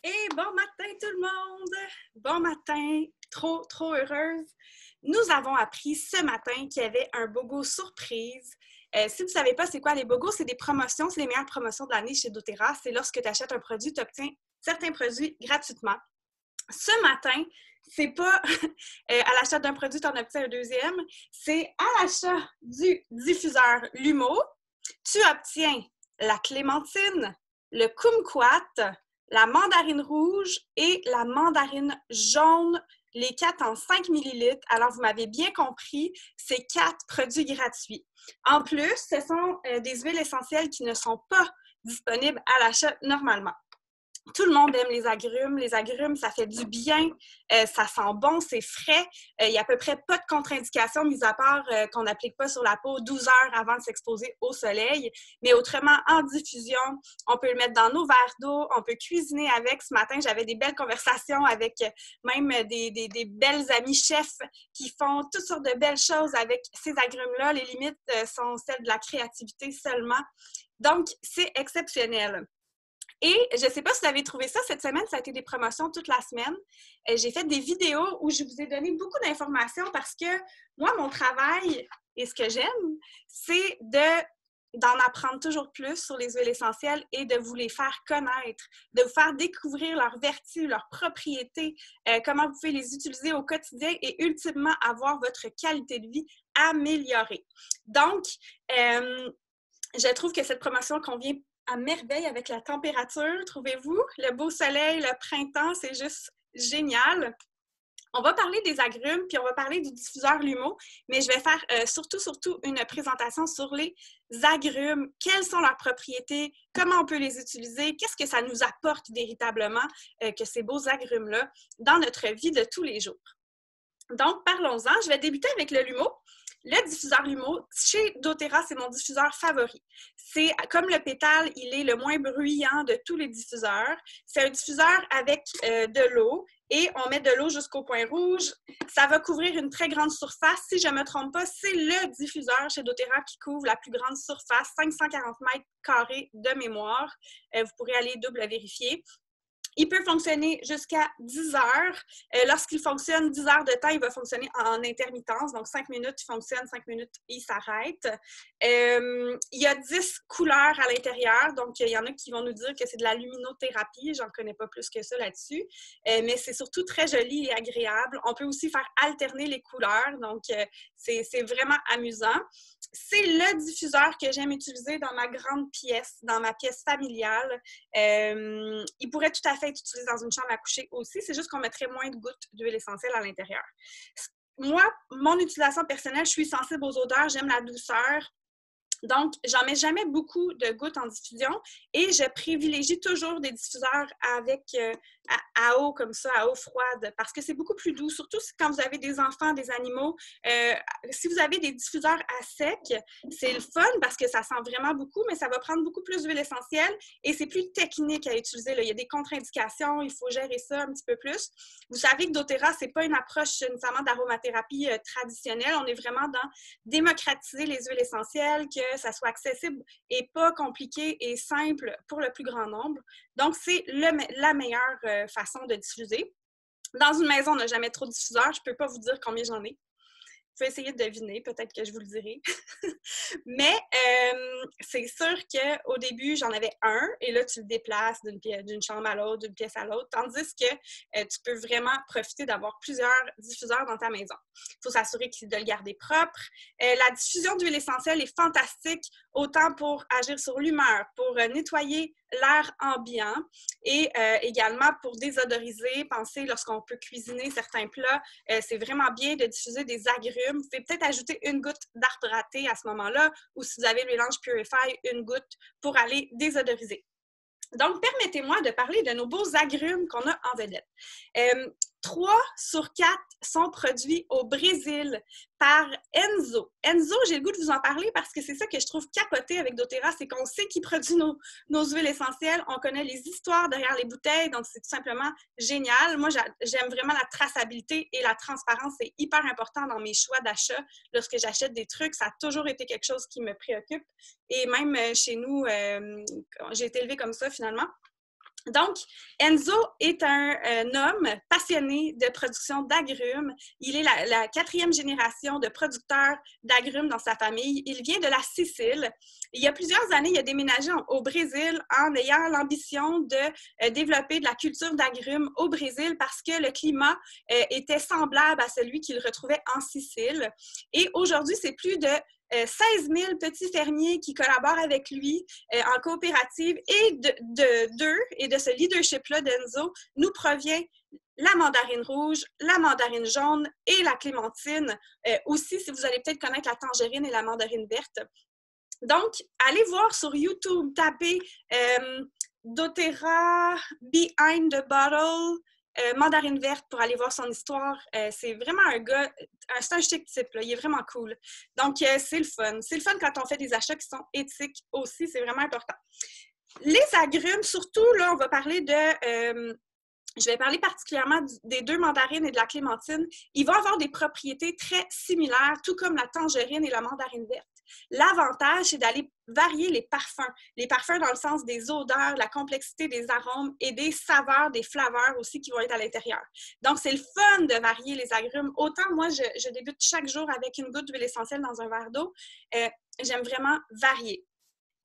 Et bon matin tout le monde! Bon matin, trop heureuse. Nous avons appris ce matin qu'il y avait un BOGO surprise. Si vous ne savez pas c'est quoi les BOGO, c'est des promotions, c'est les meilleures promotions de l'année chez doTERRA. C'est lorsque tu achètes un produit, tu obtiens certains produits gratuitement. Ce matin, c'est pas à l'achat d'un produit, tu en obtiens un deuxième, c'est à l'achat du diffuseur Lumo, tu obtiens la clémentine, le kumquat, la mandarine rouge et la mandarine jaune, les 4 en 5 millilitres. Alors, vous m'avez bien compris, c'est 4 produits gratuits. En plus, ce sont des huiles essentielles qui ne sont pas disponibles à l'achat normalement. Tout le monde aime les agrumes. Les agrumes, ça fait du bien, ça sent bon, c'est frais. Il n'y a à peu près pas de contre-indications, mis à part qu'on n'applique pas sur la peau 12 heures avant de s'exposer au soleil. Mais autrement, en diffusion, on peut le mettre dans nos verres d'eau, on peut cuisiner avec. Ce matin, j'avais des belles conversations avec même des belles amies chefs qui font toutes sortes de belles choses avec ces agrumes-là. Les limites sont celles de la créativité seulement. Donc, c'est exceptionnel. Et je ne sais pas si vous avez trouvé ça, cette semaine, ça a été des promotions toute la semaine. J'ai fait des vidéos où je vous ai donné beaucoup d'informations parce que moi, mon travail et ce que j'aime, c'est d'en apprendre toujours plus sur les huiles essentielles et de vous les faire connaître, de vous faire découvrir leurs vertus, leurs propriétés, comment vous pouvez les utiliser au quotidien et ultimement avoir votre qualité de vie améliorée. Donc, je trouve que cette promotion convient à merveille avec la température, trouvez-vous? Le beau soleil, le printemps, c'est juste génial. On va parler des agrumes, puis on va parler du diffuseur Lumo, mais je vais faire surtout une présentation sur les agrumes, quelles sont leurs propriétés, comment on peut les utiliser, qu'est-ce que ça nous apporte véritablement que ces beaux agrumes-là dans notre vie de tous les jours. Donc, parlons-en. Je vais débuter avec le Lumo. Le diffuseur Lumo, chez doTERRA, c'est mon diffuseur favori. C'est comme le pétale, il est le moins bruyant de tous les diffuseurs. C'est un diffuseur avec de l'eau et on met de l'eau jusqu'au point rouge. Ça va couvrir une très grande surface. Si je ne me trompe pas, c'est le diffuseur chez doTERRA qui couvre la plus grande surface, 540 mètres carrés de mémoire. Vous pourrez aller double vérifier. Il peut fonctionner jusqu'à 10 heures. Lorsqu'il fonctionne 10 heures de temps, il va fonctionner en intermittence. Donc, 5 minutes, il fonctionne, 5 minutes, il s'arrête. Il y a 10 couleurs à l'intérieur. Donc, il y en a qui vont nous dire que c'est de la luminothérapie. J'en connais pas plus que ça là-dessus. Mais c'est surtout très joli et agréable. On peut aussi faire alterner les couleurs. Donc, c'est vraiment amusant. C'est le diffuseur que j'aime utiliser dans ma grande pièce, dans ma pièce familiale. Il pourrait tout à fait être utilisé dans une chambre à coucher aussi. C'est juste qu'on mettrait moins de gouttes d'huile essentielle à l'intérieur. Moi, mon utilisation personnelle, je suis sensible aux odeurs, j'aime la douceur. Donc, j'en mets jamais beaucoup de gouttes en diffusion et je privilégie toujours des diffuseurs avec à eau comme ça, à eau froide, parce que c'est beaucoup plus doux, surtout quand vous avez des enfants, des animaux. Si vous avez des diffuseurs à sec, c'est le fun parce que ça sent vraiment beaucoup, mais ça va prendre beaucoup plus d'huile essentielle et c'est plus technique à utiliser. Là. Il y a des contre-indications, il faut gérer ça un petit peu plus. Vous savez que doTERRA, c'est pas une approche nécessairement d'aromathérapie traditionnelle. On est vraiment dans démocratiser les huiles essentielles, que ça soit accessible et pas compliqué et simple pour le plus grand nombre. Donc, c'est la meilleure façon de diffuser. Dans une maison, on n'a jamais trop de diffuseurs. Je ne peux pas vous dire combien j'en ai. Vous pouvez essayer de deviner, peut-être que je vous le dirai. Mais c'est sûr qu'au début, j'en avais un et là, tu le déplaces d'une chambre à l'autre, d'une pièce à l'autre, tandis que tu peux vraiment profiter d'avoir plusieurs diffuseurs dans ta maison. Il faut s'assurer de le garder propre. La diffusion d'huile essentielle est fantastique, autant pour agir sur l'humeur, pour nettoyer l'air ambiant et également pour désodoriser. Pensez, lorsqu'on peut cuisiner certains plats, c'est vraiment bien de diffuser des agrumes. Vous pouvez peut-être ajouter une goutte d'arbre râté à ce moment-là ou si vous avez le mélange Purify, une goutte pour aller désodoriser. Donc, permettez-moi de parler de nos beaux agrumes qu'on a en vedette. 3 sur 4 sont produits au Brésil par Enzo. Enzo, j'ai le goût de vous en parler parce que c'est ça que je trouve capoté avec doTERRA, c'est qu'on sait qui produit nos huiles essentielles, on connaît les histoires derrière les bouteilles, donc c'est tout simplement génial. Moi, j'aime vraiment la traçabilité et la transparence, c'est hyper important dans mes choix d'achat. Lorsque j'achète des trucs, ça a toujours été quelque chose qui me préoccupe et même chez nous, j'ai été élevée comme ça finalement. Donc, Enzo est un homme passionné de production d'agrumes. Il est la 4e génération de producteurs d'agrumes dans sa famille. Il vient de la Sicile. Il y a plusieurs années, il a déménagé au Brésil en ayant l'ambition de développer de la culture d'agrumes au Brésil parce que le climat était semblable à celui qu'il retrouvait en Sicile. Et aujourd'hui, c'est plus de 16 000 petits fermiers qui collaborent avec lui en coopérative et d'eux et de ce leadership-là d'Enzo nous provient la mandarine rouge, la mandarine jaune et la clémentine. Aussi, si vous allez peut-être connaître la tangerine et la mandarine verte. Donc, allez voir sur YouTube, tapez doTERRA Behind the Bottle mandarine verte pour aller voir son histoire. C'est vraiment un gars, c'est un chic type, là. Il est vraiment cool. Donc, c'est le fun. C'est le fun quand on fait des achats qui sont éthiques aussi, c'est vraiment important. Les agrumes, surtout, là, on va parler de... je vais parler particulièrement des 2 mandarines et de la clémentine. Ils vont avoir des propriétés très similaires, tout comme la tangerine et la mandarine verte. L'avantage, c'est d'aller varier les parfums. Les parfums dans le sens des odeurs, la complexité des arômes et des saveurs, des flaveurs aussi qui vont être à l'intérieur. Donc, c'est le fun de varier les agrumes. Autant, moi, je débute chaque jour avec une goutte d'huile essentielle dans un verre d'eau. J'aime vraiment varier.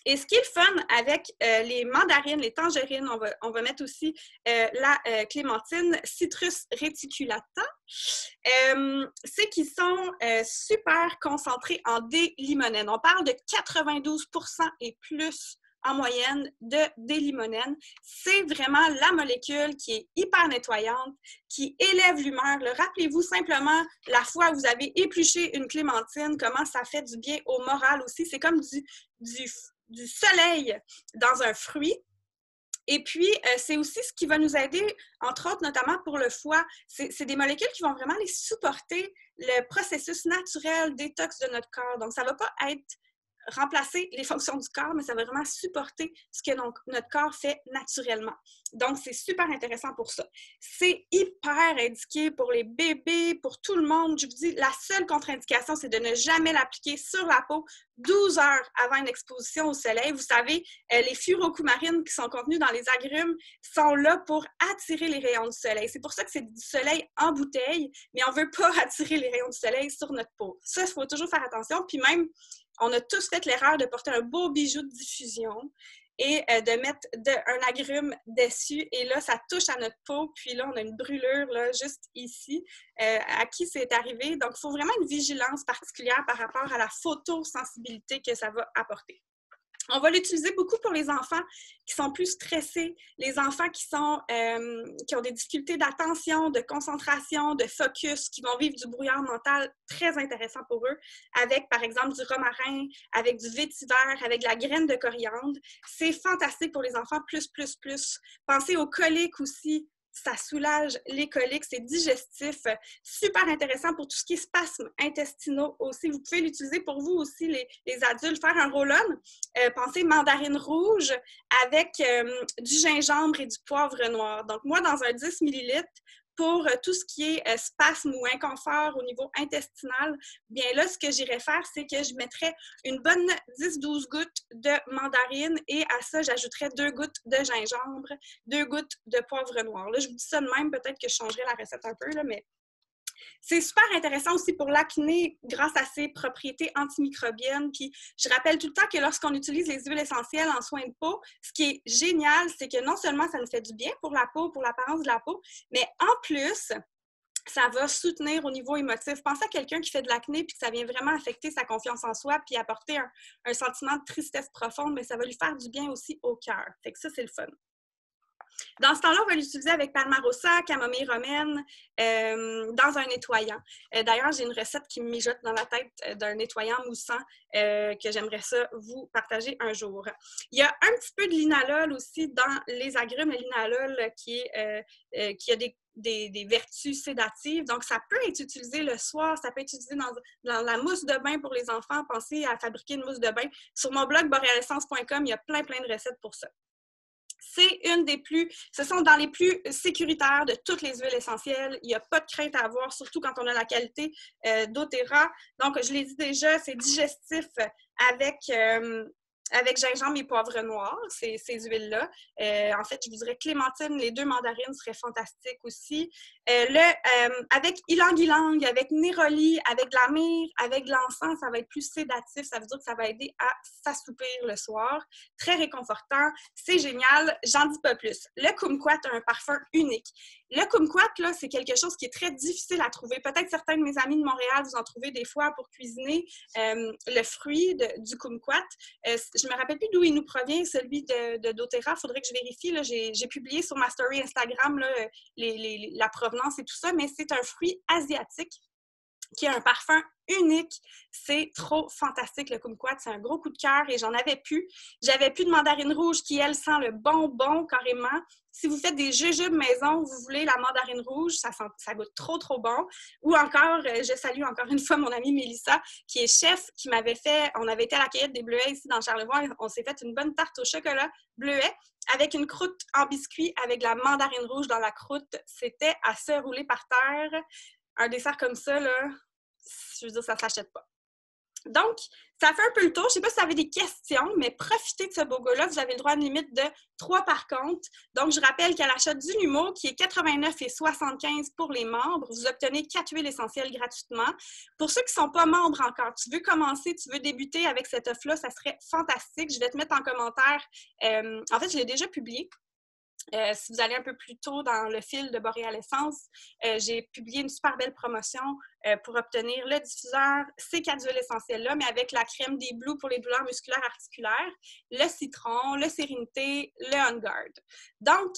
Et ce qui est le fun avec les mandarines, les tangerines, on va mettre aussi la clémentine Citrus reticulata, c'est qu'ils sont super concentrés en D-limonène. On parle de 92% et plus en moyenne de D-limonène. C'est vraiment la molécule qui est hyper nettoyante, qui élève l'humeur. Rappelez-vous simplement la fois où vous avez épluché une clémentine, comment ça fait du bien au moral aussi. C'est comme du soleil dans un fruit. Et puis, c'est aussi ce qui va nous aider, entre autres, notamment pour le foie. C'est des molécules qui vont vraiment aller supporter le processus naturel détox de notre corps. Donc, ça ne va pas être remplacer les fonctions du corps, mais ça va vraiment supporter ce que notre corps fait naturellement. Donc, c'est super intéressant pour ça. C'est hyper indiqué pour les bébés, pour tout le monde. Je vous dis, la seule contre-indication, c'est de ne jamais l'appliquer sur la peau 12 heures avant une exposition au soleil. Vous savez, les furocoumarines qui sont contenues dans les agrumes sont là pour attirer les rayons du soleil. C'est pour ça que c'est du soleil en bouteille, mais on ne veut pas attirer les rayons du soleil sur notre peau. Ça, il faut toujours faire attention. Puis même, on a tous fait l'erreur de porter un beau bijou de diffusion et de mettre un agrume dessus. Et là, ça touche à notre peau. Puis là, on a une brûlure là, juste ici. À qui c'est arrivé? Donc, il faut vraiment une vigilance particulière par rapport à la photosensibilité que ça va apporter. On va l'utiliser beaucoup pour les enfants qui sont plus stressés, les enfants qui ont des difficultés d'attention, de concentration, de focus, qui vont vivre du brouillard mental très intéressant pour eux, avec par exemple du romarin, avec du vétiver, avec de la graine de coriandre. C'est fantastique pour les enfants, plus. Pensez aux coliques aussi. Ça soulage les coliques, c'est digestif, super intéressant pour tout ce qui est spasmes intestinaux aussi. Vous pouvez l'utiliser pour vous aussi, les adultes, faire un roll-on. Pensez mandarine rouge avec du gingembre et du poivre noir. Donc, moi, dans un 10 ml, pour tout ce qui est spasme ou inconfort au niveau intestinal, bien là, ce que j'irais faire, c'est que je mettrais une bonne 10-12 gouttes de mandarine et à ça, j'ajouterais 2 gouttes de gingembre, 2 gouttes de poivre noir. Là, je vous dis ça de même, peut-être que je changerai la recette un peu, là, mais c'est super intéressant aussi pour l'acné grâce à ses propriétés antimicrobiennes. Puis, je rappelle tout le temps que lorsqu'on utilise les huiles essentielles en soins de peau, ce qui est génial, c'est que non seulement ça nous fait du bien pour la peau, pour l'apparence de la peau, mais en plus, ça va soutenir au niveau émotif. Pensez à quelqu'un qui fait de l'acné puis que ça vient vraiment affecter sa confiance en soi puis apporter un sentiment de tristesse profonde, mais ça va lui faire du bien aussi au cœur. Fait que ça, c'est le fun. Dans ce temps-là, on va l'utiliser avec palmarosa, camomille romaine, dans un nettoyant. D'ailleurs, j'ai une recette qui me mijote dans la tête d'un nettoyant moussant que j'aimerais ça vous partager un jour. Il y a un petit peu de linalol aussi dans les agrumes. Le linalol qui a des vertus sédatives. Donc, ça peut être utilisé le soir, ça peut être utilisé dans la mousse de bain pour les enfants. Pensez à fabriquer une mousse de bain. Sur mon blog borealessence.com, il y a plein de recettes pour ça. Ce sont dans les plus sécuritaires de toutes les huiles essentielles. Il n'y a pas de crainte à avoir, surtout quand on a la qualité doTERRA. Donc, je l'ai dit déjà, c'est digestif avec avec gingembre et poivre noir, ces huiles-là. En fait, je vous dirais clémentine, les 2 mandarines seraient fantastiques aussi. Avec ylang-ylang, avec néroli, avec de la myrrhe, avec de l'encens, ça va être plus sédatif. Ça veut dire que ça va aider à s'assoupir le soir. Très réconfortant. C'est génial. J'en dis pas plus. Le kumquat a un parfum unique. Le kumquat, là, c'est quelque chose qui est très difficile à trouver. Peut-être certains de mes amis de Montréal, vous en trouvez des fois pour cuisiner le fruit du kumquat. Je me rappelle plus d'où il nous provient, celui de doTERRA. Il faudrait que je vérifie. Là. J'ai publié sur ma story Instagram là, la provenance et tout ça, mais c'est un fruit asiatique qui a un parfum unique. C'est trop fantastique, le kumquat. C'est un gros coup de cœur et j'en avais plus. J'avais plus de mandarine rouge qui, elle, sent le bonbon carrément. Si vous faites des jujubes maison, vous voulez la mandarine rouge, ça goûte trop, trop bon. Ou encore, je salue encore une fois mon amie Mélissa, qui est chef, qui m'avait fait, on avait été à la cueillette des bleuets ici dans Charlevoix, on s'est fait une bonne tarte au chocolat bleuet avec une croûte en biscuit, avec de la mandarine rouge dans la croûte. C'était à se rouler par terre. Un dessert comme ça, là, je veux dire, ça ne s'achète pas. Donc, ça fait un peu le tour. Je ne sais pas si vous avez des questions, mais profitez de ce BOGO-là. Vous avez le droit à une limite de 3 par compte. Donc, je rappelle qu'à l'achat du Lumeau, qui est 89,75 pour les membres, vous obtenez 4 huiles essentielles gratuitement. Pour ceux qui ne sont pas membres encore, tu veux commencer, tu veux débuter avec cette offre-là, ça serait fantastique. Je vais te mettre en commentaire. En fait, je l'ai déjà publié. Si vous allez un peu plus tôt dans le fil de Boréal Essence, j'ai publié une super belle promotion pour obtenir le diffuseur, ces 4 huiles essentielles-là, mais avec la crème des Blue pour les douleurs musculaires articulaires, le citron, le sérénité, le On Guard. Donc,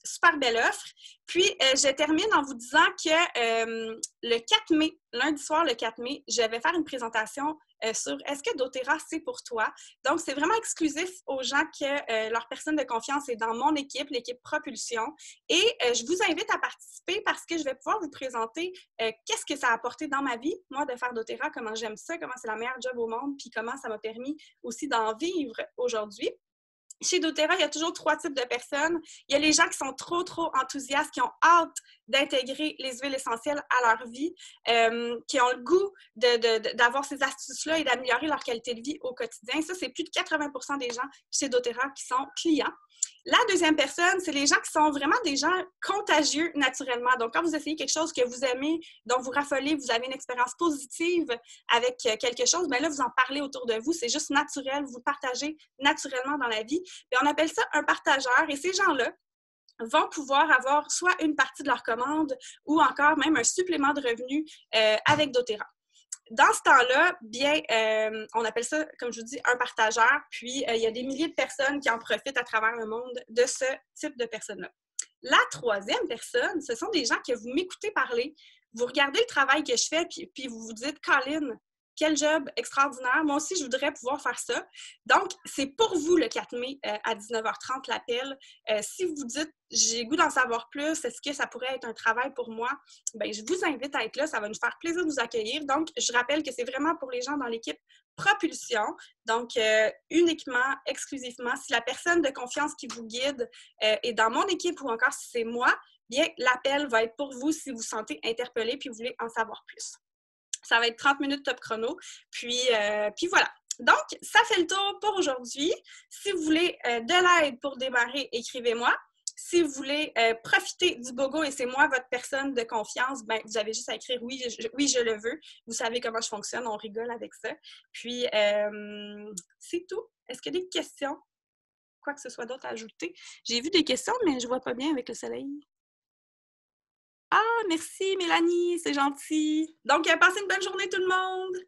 super belle offre. Puis, je termine en vous disant que le 4 mai, lundi soir, le 4 mai, je vais faire une présentation sur est-ce que doTERRA, c'est pour toi? Donc, c'est vraiment exclusif aux gens que leur personne de confiance est dans mon équipe, l'équipe Propulsion. Et je vous invite à participer parce que je vais pouvoir vous présenter qu'est-ce que ça a apporté dans ma vie, moi, de faire doTERRA, comment j'aime ça, comment c'est la meilleure job au monde, puis comment ça m'a permis aussi d'en vivre aujourd'hui. Chez doTERRA, il y a toujours 3 types de personnes. Il y a les gens qui sont trop, trop enthousiastes, qui ont hâte d'intégrer les huiles essentielles à leur vie, qui ont le goût d'avoir ces astuces-là et d'améliorer leur qualité de vie au quotidien. Ça, c'est plus de 80% des gens chez doTERRA qui sont clients. La deuxième personne, c'est les gens qui sont vraiment des gens contagieux naturellement. Donc, quand vous essayez quelque chose que vous aimez, dont vous raffolez, vous avez une expérience positive avec quelque chose, bien là, vous en parlez autour de vous. C'est juste naturel. Vous partagez naturellement dans la vie. Puis on appelle ça un partageur. Et ces gens-là vont pouvoir avoir soit une partie de leur commande ou encore même un supplément de revenus avec doTERRA. Dans ce temps-là, bien, on appelle ça, comme je vous dis, un partageur. Puis, il y a des milliers de personnes qui en profitent à travers le monde de ce type de personnes-là. La troisième personne, ce sont des gens que vous m'écoutez parler, vous regardez le travail que je fais, puis vous vous dites, Colin, quel job extraordinaire. Moi aussi, je voudrais pouvoir faire ça. Donc, c'est pour vous le 4 mai à 19h30 l'appel. Si vous dites, j'ai goût d'en savoir plus, est-ce que ça pourrait être un travail pour moi? Bien, je vous invite à être là. Ça va nous faire plaisir de vous accueillir. Donc, je rappelle que c'est vraiment pour les gens dans l'équipe Propulsion. Donc, uniquement, exclusivement, si la personne de confiance qui vous guide est dans mon équipe ou encore si c'est moi, bien, l'appel va être pour vous si vous vous sentez interpellé puis vous voulez en savoir plus. Ça va être 30 minutes top chrono. Puis voilà. Donc, ça fait le tour pour aujourd'hui. Si vous voulez de l'aide pour démarrer, écrivez-moi. Si vous voulez profiter du BOGO et c'est moi votre personne de confiance, ben, vous avez juste à écrire oui, je le veux. Vous savez comment je fonctionne, on rigole avec ça. Puis, c'est tout. Est-ce qu'il y a des questions? Quoi que ce soit d'autre à ajouter. J'ai vu des questions, mais je ne vois pas bien avec le soleil. Ah, merci Mélanie, c'est gentil. Donc, passez une bonne journée tout le monde!